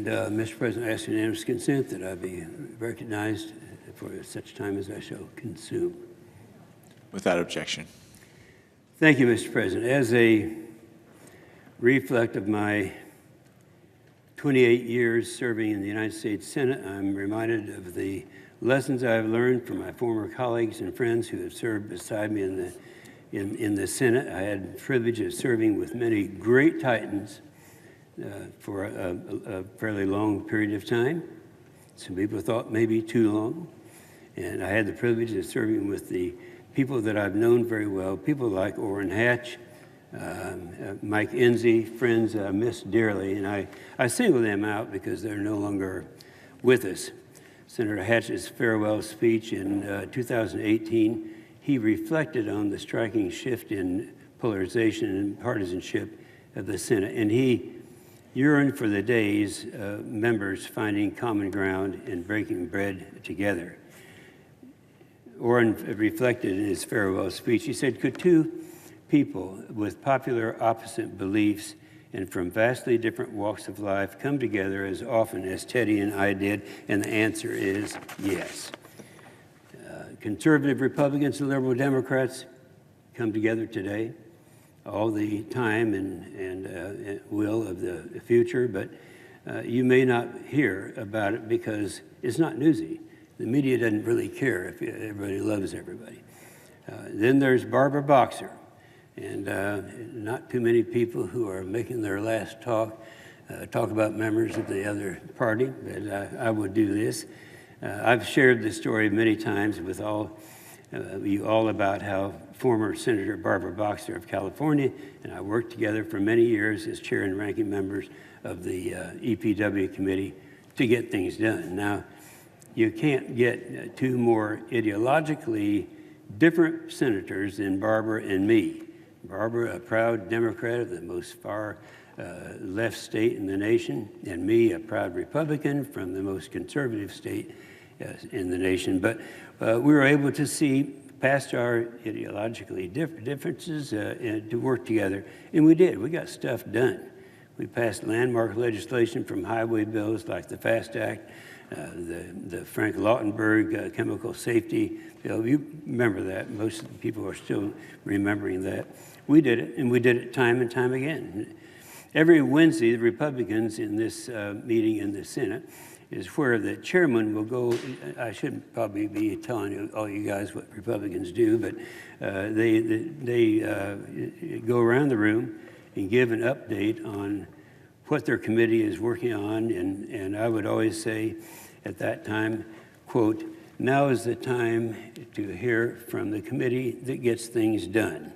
And Mr. President, I ask unanimous consent that I be recognized for such time as I shall consume. Without objection. Thank you, Mr. President. As a reflect of my 28 years serving in the United States Senate, I'm reminded of the lessons I've learned from my former colleagues and friends who have served beside me in the Senate. I had the privilege of serving with many great titans for a fairly long period of time. Some people thought maybe too long. And I had the privilege of serving with the people that I've known very well, people like Orrin Hatch, Mike Enzi, friends that I miss dearly. And I single them out because they're no longer with us. Senator Hatch's farewell speech in 2018, he reflected on the striking shift in polarization and partisanship of the Senate. And he yearned for the days members finding common ground and breaking bread together. Orrin reflected in his farewell speech. He said, could two people with popular opposite beliefs and from vastly different walks of life come together as often as Teddy and I did? And the answer is yes. Conservative Republicans and liberal Democrats come together today all the time and will of the future, but you may not hear about it because it's not newsy. The media doesn't really care if everybody loves everybody. Then there's Barbara Boxer, and not too many people who are making their last talk about members of the other party, but I would do this. I've shared this story many times with you all about how former Senator Barbara Boxer of California and I worked together for many years as chair and ranking members of the EPW committee to get things done. Now, you can't get two more ideologically different senators than Barbara and me. Barbara, a proud Democrat of the most far left state in the nation, and me, a proud Republican from the most conservative state in the nation. But we were able to see past our ideologically differences and to work together, and we did. We got stuff done. We passed landmark legislation from highway bills like the FAST Act, the Frank Lautenberg chemical safety bill. You remember that. Most of the people are still remembering that. We did it, and we did it time and time again. Every Wednesday, the Republicans in this meeting in the Senate is where the chairman will go. I shouldn't probably be telling you, all you guys what Republicans do, but they go around the room and give an update on what their committee is working on, and I would always say at that time, quote, now is the time to hear from the committee that gets things done.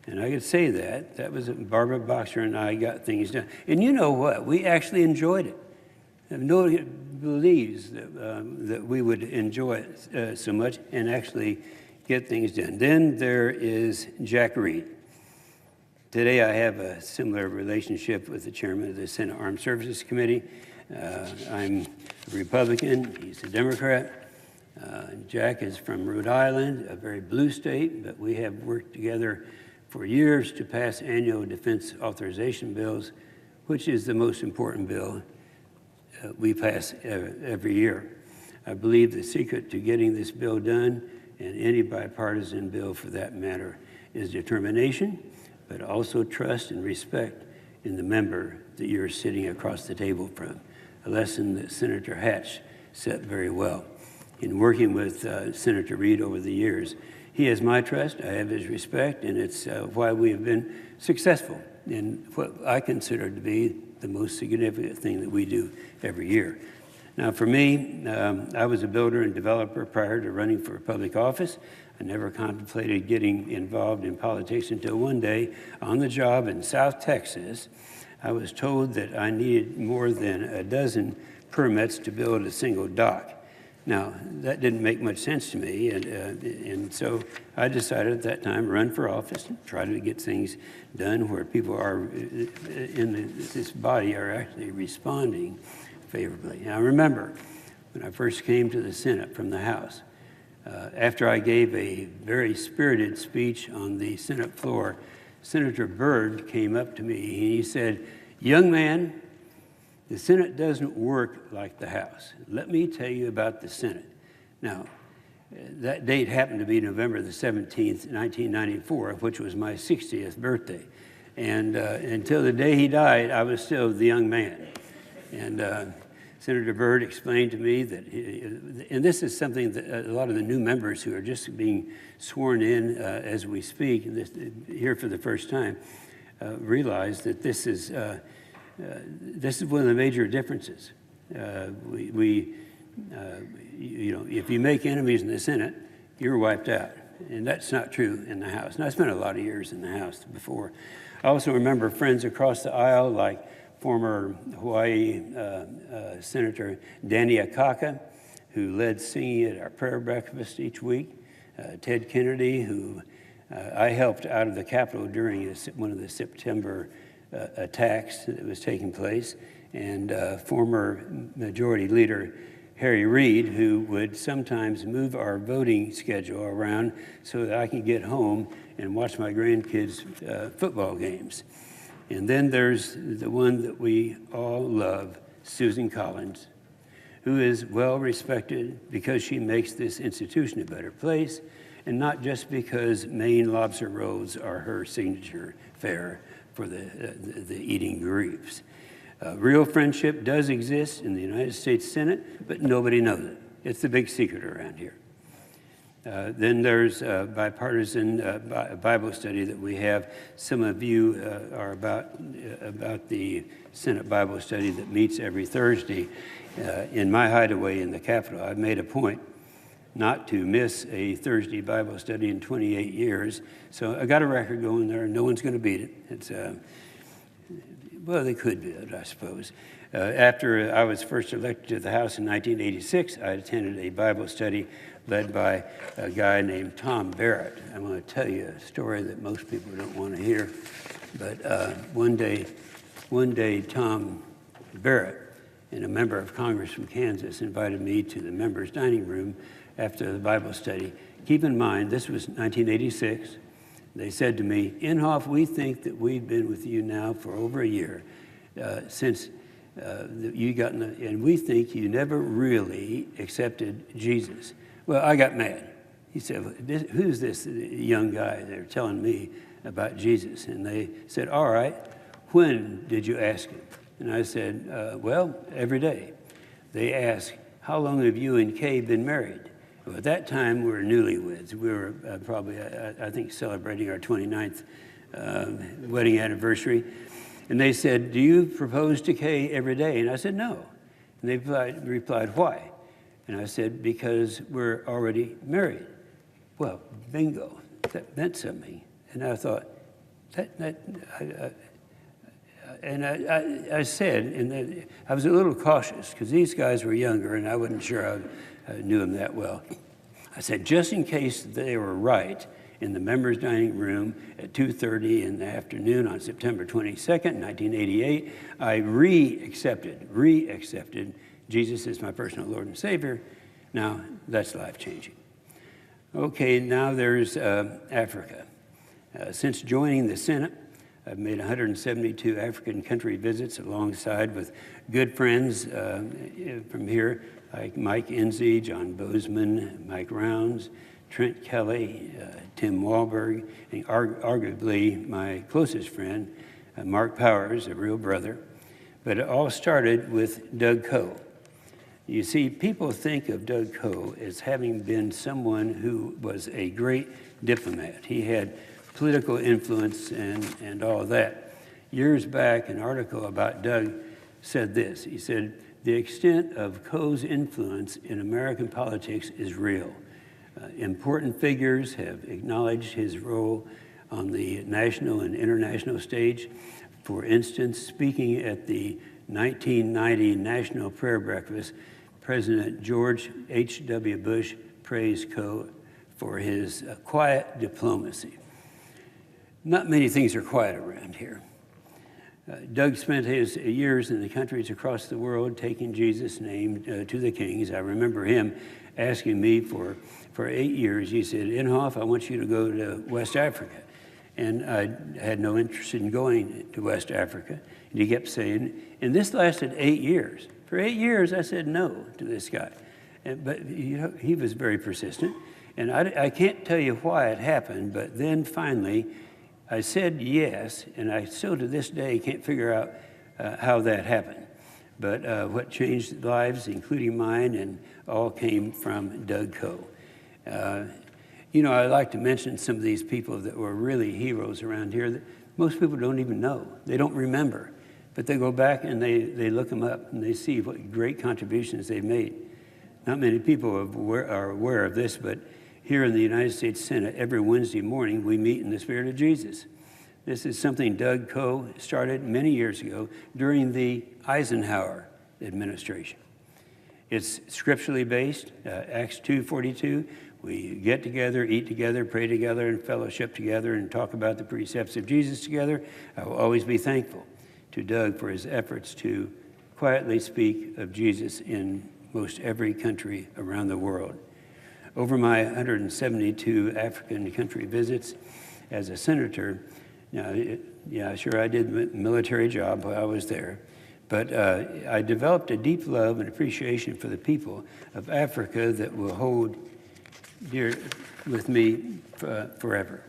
And I could say that. That was Barbara Boxer and I got things done. And you know what? We actually enjoyed it. Nobody believes that we would enjoy it so much and actually get things done. Then there is Jack Reed. Today I have a similar relationship with the chairman of the Senate Armed Services Committee. I'm a Republican, he's a Democrat. Jack is from Rhode Island, a very blue state, but we have worked together for years to pass annual defense authorization bills, which is the most important bill we pass every year. I believe the secret to getting this bill done, and any bipartisan bill for that matter, is determination, but also trust and respect in the member that you're sitting across the table from, a lesson that Senator Hatch set very well. In working with Senator Reed over the years, he has my trust, I have his respect, and it's why we have been successful in what I consider to be the most significant thing that we do every year. Now for me, I was a builder and developer prior to running for public office. I never contemplated getting involved in politics until one day on the job in South Texas, I was told that I needed more than a dozen permits to build a single dock. Now, that didn't make much sense to me, and so I decided at that time to run for office and try to get things done where people are in this body are actually responding favorably. Now, remember, when I first came to the Senate from the House, after I gave a very spirited speech on the Senate floor, Senator Byrd came up to me and he said, "Young man, The Senate doesn't work like the House. Let me tell you about the Senate. Now, that date happened to be November the 17th, 1994, which was my 60th birthday. And until the day he died, I was still the young man. And Senator Byrd explained to me that, and this is something that a lot of the new members who are just being sworn in as we speak, here for the first time, realize that this is one of the major differences. If you make enemies in the Senate, you're wiped out. And that's not true in the House. And I spent a lot of years in the House before. I also remember friends across the aisle like former Hawaii Senator Danny Akaka, who led singing at our prayer breakfast each week. Ted Kennedy, who I helped out of the Capitol during one of the September attacks that was taking place. And former Majority Leader Harry Reid, who would sometimes move our voting schedule around so that I could get home and watch my grandkids' football games. And then there's the one that we all love, Susan Collins, who is well respected because she makes this institution a better place, and not just because Maine lobster rolls are her signature fare for the eating groups. Real friendship does exist in the United States Senate, but nobody knows it. It's the big secret around here. Then there's a bipartisan Bible study that we have. Some of you are about the Senate Bible study that meets every Thursday in my hideaway in the Capitol. I've made a point not to miss a Thursday Bible study in 28 years. So I got a record going there. No one's going to beat it. It's well, they could beat it, I suppose. After I was first elected to the House in 1986, I attended a Bible study led by a guy named Tom Barrett. I'm going to tell you a story that most people don't want to hear. But one day, Tom Barrett, and a member of Congress from Kansas, invited me to the members' dining room after the Bible study. Keep in mind, this was 1986. They said to me, Inhofe, we think that we've been with you now for over a year since you got in and we think you never really accepted Jesus. Well, I got mad. He said, who's this young guy? They're telling me about Jesus. And they said, all right, when did you ask him? And I said, well, every day. They asked, how long have you and Kay been married? Well, at that time, we were newlyweds. We were probably, I think, celebrating our 29th wedding anniversary. And they said, do you propose to Kay every day? And I said, no. And they replied, why? And I said, because we're already married. Well, bingo, that meant something. And I thought, I said, and I was a little cautious because these guys were younger and I wasn't sure I knew them that well. I said, just in case they were right, in the members' dining room at 2:30 in the afternoon on September 22nd, 1988, I re-accepted Jesus as my personal Lord and Savior. Now, that's life-changing. Okay, now there's Africa. Since joining the Senate, I've made 172 African country visits alongside with good friends from here, like Mike Enzi, John Bozeman, Mike Rounds, Trent Kelly, Tim Wahlberg, and arguably my closest friend, Mark Powers, a real brother. But it all started with Doug Coe. You see, people think of Doug Coe as having been someone who was a great diplomat. He had political influence and all of that. Years back, an article about Doug said this. He said, the extent of Coe's influence in American politics is real. Important figures have acknowledged his role on the national and international stage. For instance, speaking at the 1990 National Prayer Breakfast, President George H.W. Bush praised Coe for his quiet diplomacy. Not many things are quiet around here. Doug spent his years in the countries across the world taking Jesus' name to the kings. I remember him asking me for 8 years. He said, Inhofe, I want you to go to West Africa. And I had no interest in going to West Africa. And he kept saying, and this lasted 8 years. For 8 years, I said no to this guy. But he was very persistent. And I can't tell you why it happened, but then finally I said yes, and I still to this day can't figure out how that happened. But what changed lives, including mine, and all came from Doug Coe. I like to mention some of these people that were really heroes around here that most people don't even know. They don't remember. But they go back and they look them up and they see what great contributions they've made. Not many people are aware of this, but here in the United States Senate, every Wednesday morning, we meet in the Spirit of Jesus. This is something Doug Coe started many years ago during the Eisenhower administration. It's scripturally based, Acts 2:42. We get together, eat together, pray together, and fellowship together, and talk about the precepts of Jesus together. I will always be thankful to Doug for his efforts to quietly speak of Jesus in most every country around the world. Over my 172 African country visits as a senator, sure, I did a military job while I was there, but I developed a deep love and appreciation for the people of Africa that will hold dear with me forever.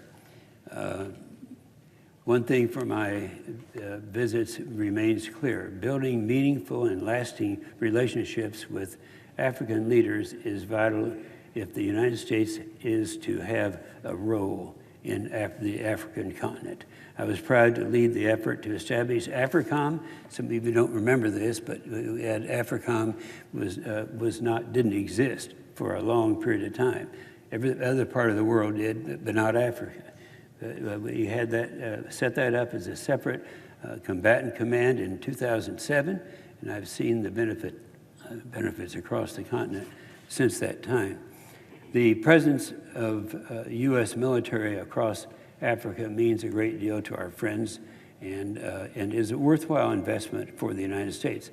One thing for my visits remains clear. Building meaningful and lasting relationships with African leaders is vital if the United States is to have a role in the African continent. I was proud to lead the effort to establish AFRICOM. Some of you don't remember this, but we had AFRICOM didn't exist for a long period of time. Every other part of the world did, but not Africa. We had that set that up as a separate combatant command in 2007, and I've seen the benefits across the continent since that time. The presence of U.S. military across Africa means a great deal to our friends and is a worthwhile investment for the United States.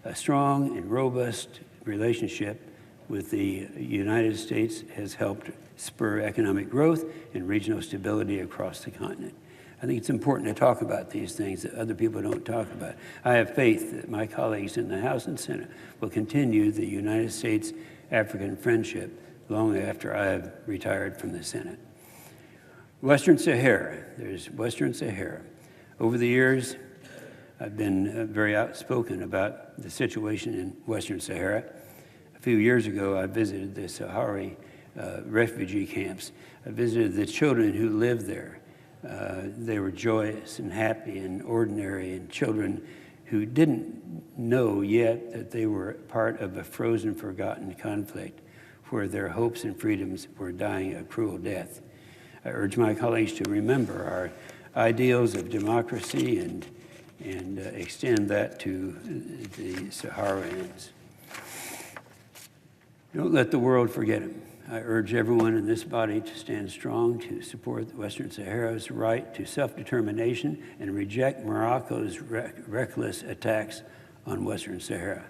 A strong and robust relationship with the United States has helped spur economic growth and regional stability across the continent. I think it's important to talk about these things that other people don't talk about. I have faith that my colleagues in the House and Senate will continue the United States-African friendship long after I have retired from the Senate. Western Sahara, there's Western Sahara. Over the years, I've been very outspoken about the situation in Western Sahara. A few years ago, I visited the Sahrawi refugee camps. I visited the children who lived there. They were joyous and happy and ordinary, and children who didn't know yet that they were part of a frozen, forgotten conflict where their hopes and freedoms were dying a cruel death. I urge my colleagues to remember our ideals of democracy and extend that to the Sahrawians. Don't let the world forget them. I urge everyone in this body to stand strong to support Western Sahara's right to self-determination and reject Morocco's reckless attacks on Western Sahara.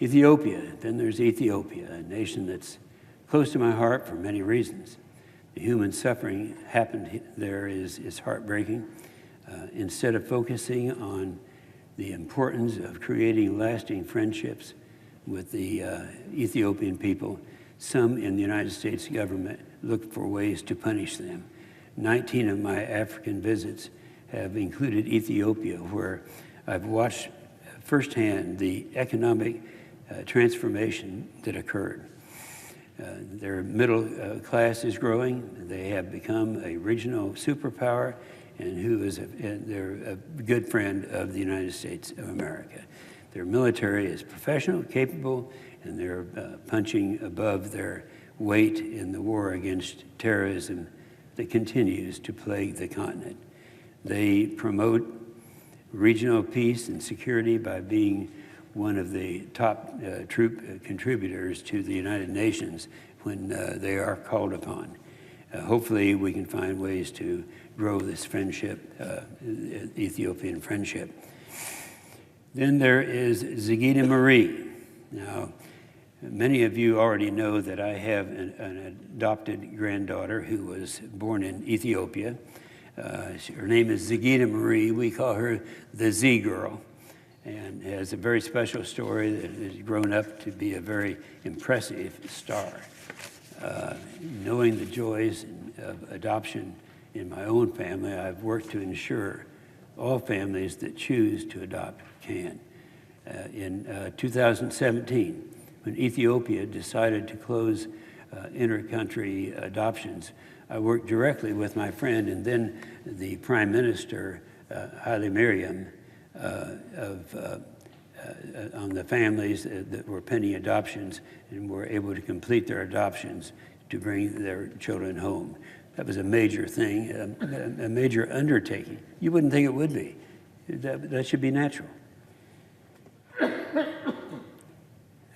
Ethiopia, then there's Ethiopia, a nation that's close to my heart for many reasons. The human suffering happened there is heartbreaking. Instead of focusing on the importance of creating lasting friendships with the Ethiopian people, some in the United States government look for ways to punish them. 19 of my African visits have included Ethiopia, where I've watched firsthand the economic transformation that occurred. Their middle class is growing. They have become a regional superpower, and they're a good friend of the United States of America. Their military is professional, capable, and they're punching above their weight in the war against terrorism that continues to plague the continent. They promote regional peace and security by being one of the top troop contributors to the United Nations when they are called upon. Hopefully we can find ways to grow this friendship, Ethiopian friendship. Then there is Zigida Marie. Now, Many of you already know that I have an adopted granddaughter who was born in Ethiopia. Her name is Zagita Marie. We call her the Z Girl, and has a very special story that has grown up to be a very impressive star. Knowing the joys of adoption in my own family, I've worked to ensure all families that choose to adopt can. In 2017, when Ethiopia decided to close inter-country adoptions, I worked directly with my friend and then the Prime Minister, Haile Mariam, on the families that were pending adoptions and were able to complete their adoptions to bring their children home. That was a major thing, a major undertaking. You wouldn't think it would be. That should be natural.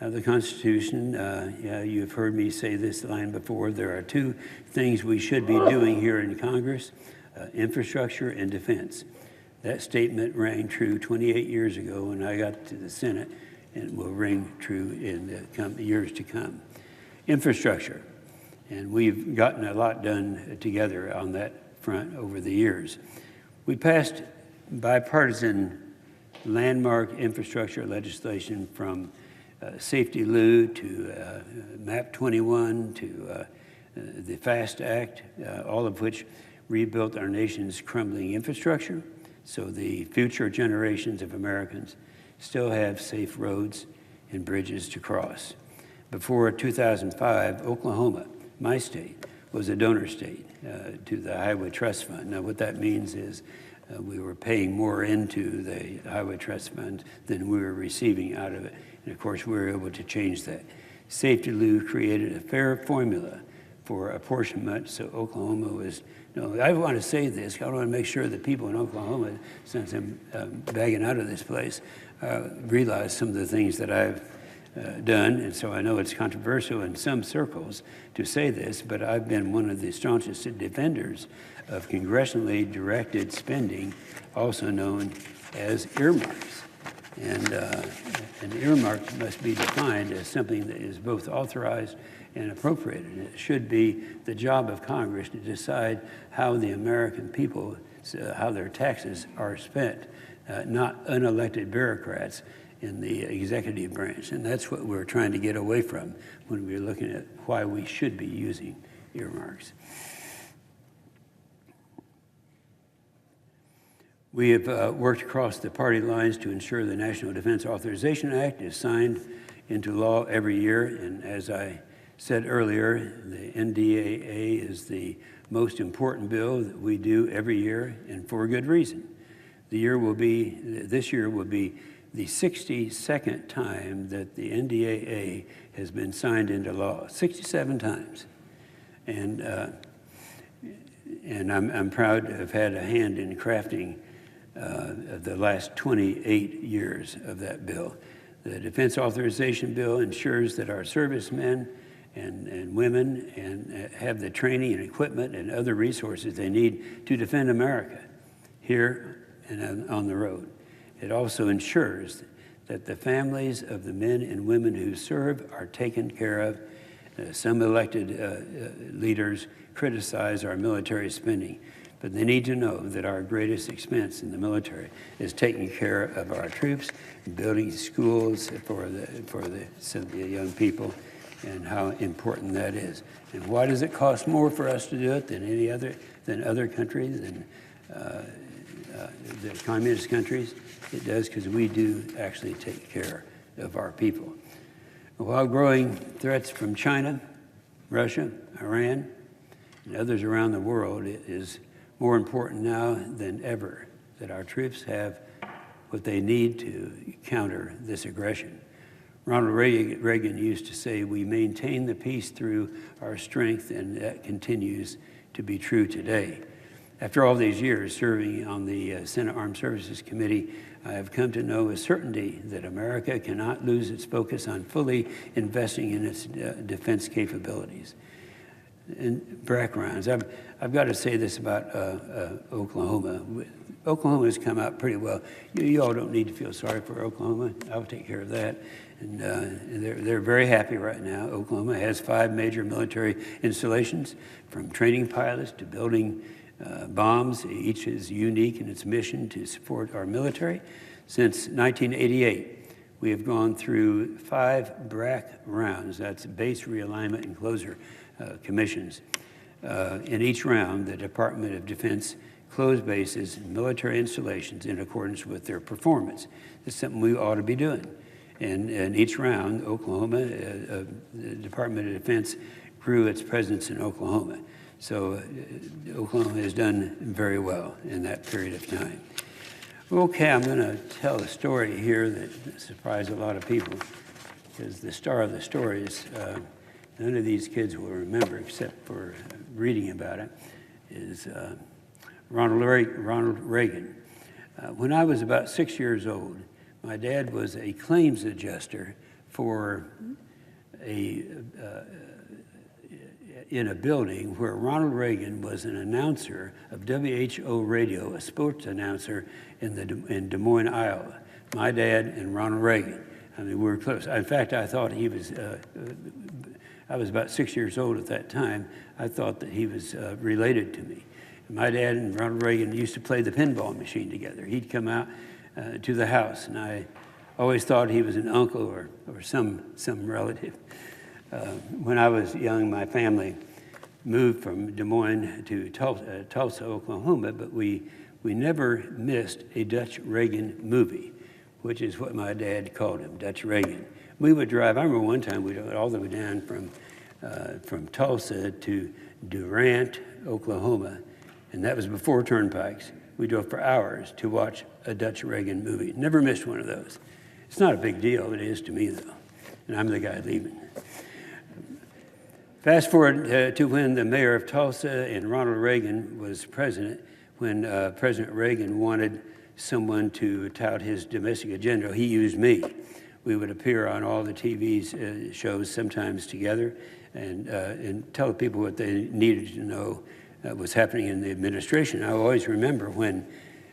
The Constitution, you've heard me say this line before, there are two things we should be doing here in Congress, infrastructure and defense. That statement rang true 28 years ago when I got to the Senate, and will ring true in the years to come. Infrastructure, and we've gotten a lot done together on that front over the years. We passed bipartisan landmark infrastructure legislation from Safety Lou to MAP 21 to the FAST Act, all of which rebuilt our nation's crumbling infrastructure so the future generations of Americans still have safe roads and bridges to cross. Before 2005, Oklahoma, my state, was a donor state to the Highway Trust Fund. Now, what that means is we were paying more into the Highway Trust Fund than we were receiving out of it. And of course, we were able to change that. Safety Lou created a fair formula for apportionment, so Oklahoma was, I want to say this, I want to make sure that people in Oklahoma, since I'm bagging out of this place, realize some of the things that I've done, and so I know it's controversial in some circles to say this, but I've been one of the staunchest defenders of congressionally directed spending, also known as earmarks. And an earmark must be defined as something that is both authorized and appropriated. And it should be the job of Congress to decide how the American people, how their taxes are spent, not unelected bureaucrats in the executive branch. And that's what we're trying to get away from when we're looking at why we should be using earmarks. We have worked across the party lines to ensure the National Defense Authorization Act is signed into law every year. And as I said earlier, the NDAA is the most important bill that we do every year, and for a good reason. This year will be the 62nd time that the NDAA has been signed into law, 67 times. And I'm proud to have had a hand in crafting the last 28 years of that bill. The Defense Authorization Bill ensures that our servicemen and women have the training and equipment and other resources they need to defend America here and on the road. It also ensures that the families of the men and women who serve are taken care of. Some elected leaders criticize our military spending, but they need to know that our greatest expense in the military is taking care of our troops, building schools for the young people, and how important that is. And why does it cost more for us to do it than other countries, than the communist countries? It does because we do actually take care of our people. While growing threats from China, Russia, Iran, and others around the world, it is more important now than ever that our troops have what they need to counter this aggression. Ronald Reagan used to say, we maintain the peace through our strength, and that continues to be true today. After all these years serving on the Senate Armed Services Committee, I have come to know with certainty that America cannot lose its focus on fully investing in its defense capabilities. And backgrounds, I've got to say this about Oklahoma. Oklahoma has come out pretty well. You all don't need to feel sorry for Oklahoma. I'll take care of that. And they're very happy right now. Oklahoma has 5 major military installations, from training pilots to building bombs. Each is unique in its mission to support our military. Since 1988, we have gone through 5 BRAC rounds, that's base realignment and closure commissions. In each round, the Department of Defense closed bases and military installations in accordance with their performance. It's something we ought to be doing. And in each round, Oklahoma, the Department of Defense grew its presence in Oklahoma. So Oklahoma has done very well in that period of time. Okay, I'm going to tell a story here that surprised a lot of people, because the star of the story is, none of these kids will remember except for reading about it, is Ronald Reagan. When I was about 6 years old, my dad was a claims adjuster for in a building where Ronald Reagan was an announcer of WHO radio, a sports announcer in Des Moines, Iowa. My dad and Ronald Reagan. I mean, we were close. In fact, I thought he was, I was about 6 years old at that time. I thought that he was related to me. My dad and Ronald Reagan used to play the pinball machine together. He'd come out to the house, and I always thought he was an uncle or some relative. When I was young, my family moved from Des Moines to Tulsa, Oklahoma, but we never missed a Dutch Reagan movie, which is what my dad called him, Dutch Reagan. We would drive, I remember one time we drove all the way down from Tulsa to Durant, Oklahoma, and that was before turnpikes. We drove for hours to watch a Dutch Reagan movie. Never missed one of those. It's not a big deal. It is to me, though, and I'm the guy leaving. Fast forward to when the mayor of Tulsa and Ronald Reagan was president, when President Reagan wanted someone to tout his domestic agenda, he used me. We would appear on all the TV shows, sometimes together, and tell people what they needed to know was happening in the administration. I always remember when,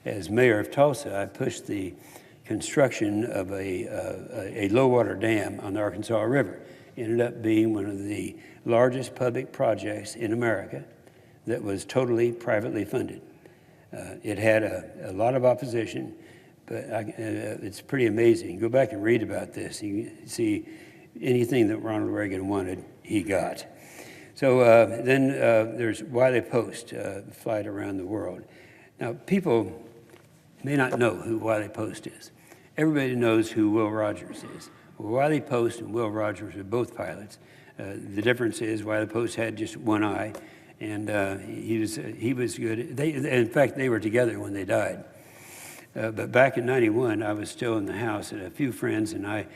as mayor of Tulsa, I pushed the construction of a low-water dam on the Arkansas River. It ended up being one of the largest public projects in America that was totally privately funded. It had a lot of opposition, but it's pretty amazing. Go back and read about this. You see anything that Ronald Reagan wanted, he got. So then there's Wiley Post, flight around the world. Now, people may not know who Wiley Post is. Everybody knows who Will Rogers is. Well, Wiley Post and Will Rogers are both pilots. The difference is Wiley Post had just one eye, and he was good. In fact, they were together when they died. But back in '91, I was still in the house, and a few friends and I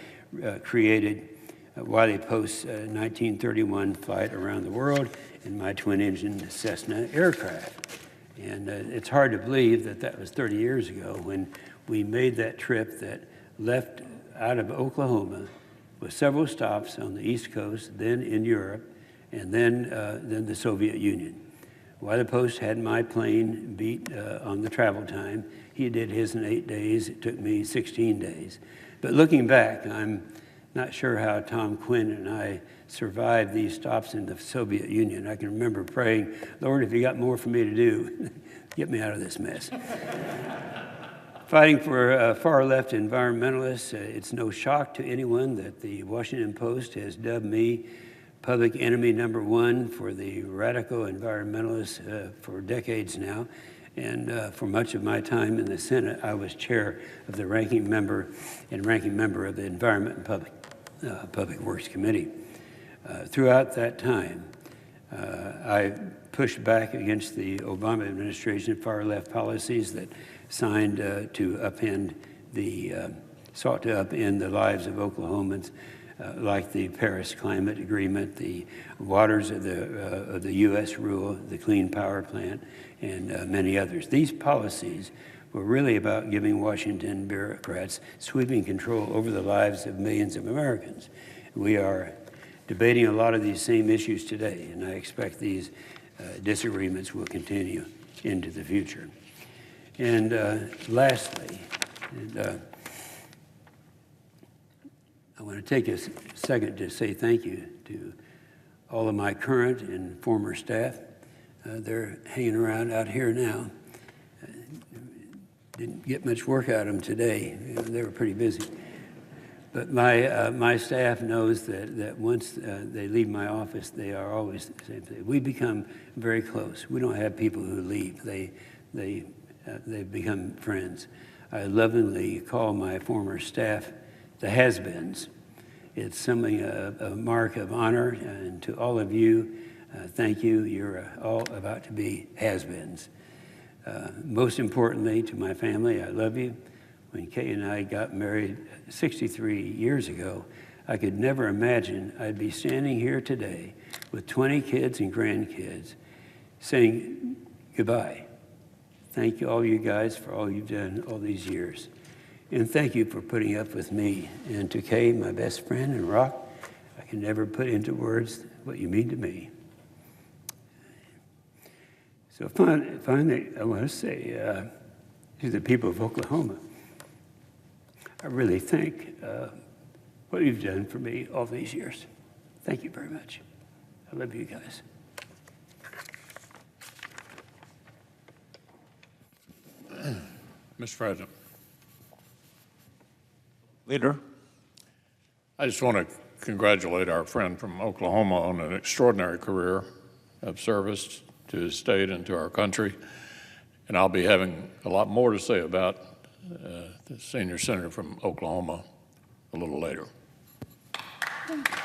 created Wiley Post's 1931 flight around the world in my twin-engine Cessna aircraft. And it's hard to believe that that was 30 years ago when we made that trip that left out of Oklahoma with several stops on the East Coast, then in Europe, and then the Soviet Union. Wiley Post had my plane beat on the travel time. He did his in 8 days. It took me 16 days. But looking back, I'm not sure how Tom Quinn and I survived these stops in the Soviet Union. I can remember praying, Lord, if you got more for me to do, get me out of this mess. Fighting for far-left environmentalists, it's no shock to anyone that the Washington Post has dubbed me public enemy #1 for the radical environmentalists for decades now. And for much of my time in the Senate, I was chair of the ranking member of the Environment and Public Works Committee. Throughout that time, I pushed back against the Obama administration far-left policies that sought to upend the lives of Oklahomans, like the Paris Climate Agreement, the waters of the U.S. rule, the Clean Power Plant, and many others. These policies were really about giving Washington bureaucrats sweeping control over the lives of millions of Americans. We are debating a lot of these same issues today, and I expect these disagreements will continue into the future. And lastly, I want to take a second to say thank you to all of my current and former staff. They're hanging around out here now. Didn't get much work out of them today. They were pretty busy. But my staff knows that once they leave my office, they are always the same thing. We become very close. We don't have people who leave. They become friends. I lovingly call my former staff the has-beens. It's something, a mark of honor, and to all of you, thank you. You're all about to be has-beens. Most importantly, to my family, I love you. When Kay and I got married 63 years ago, I could never imagine I'd be standing here today with 20 kids and grandkids saying goodbye. Thank you, all you guys, for all you've done all these years. And thank you for putting up with me. And to Kay, my best friend and rock, I can never put into words what you mean to me. So finally, I want to say to the people of Oklahoma, I really thank what you've done for me all these years. Thank you very much. I love you guys. Mr. President, Leader. I just want to congratulate our friend from Oklahoma on an extraordinary career of service to his state and to our country. And I'll be having a lot more to say about the senior senator from Oklahoma a little later. Thank you.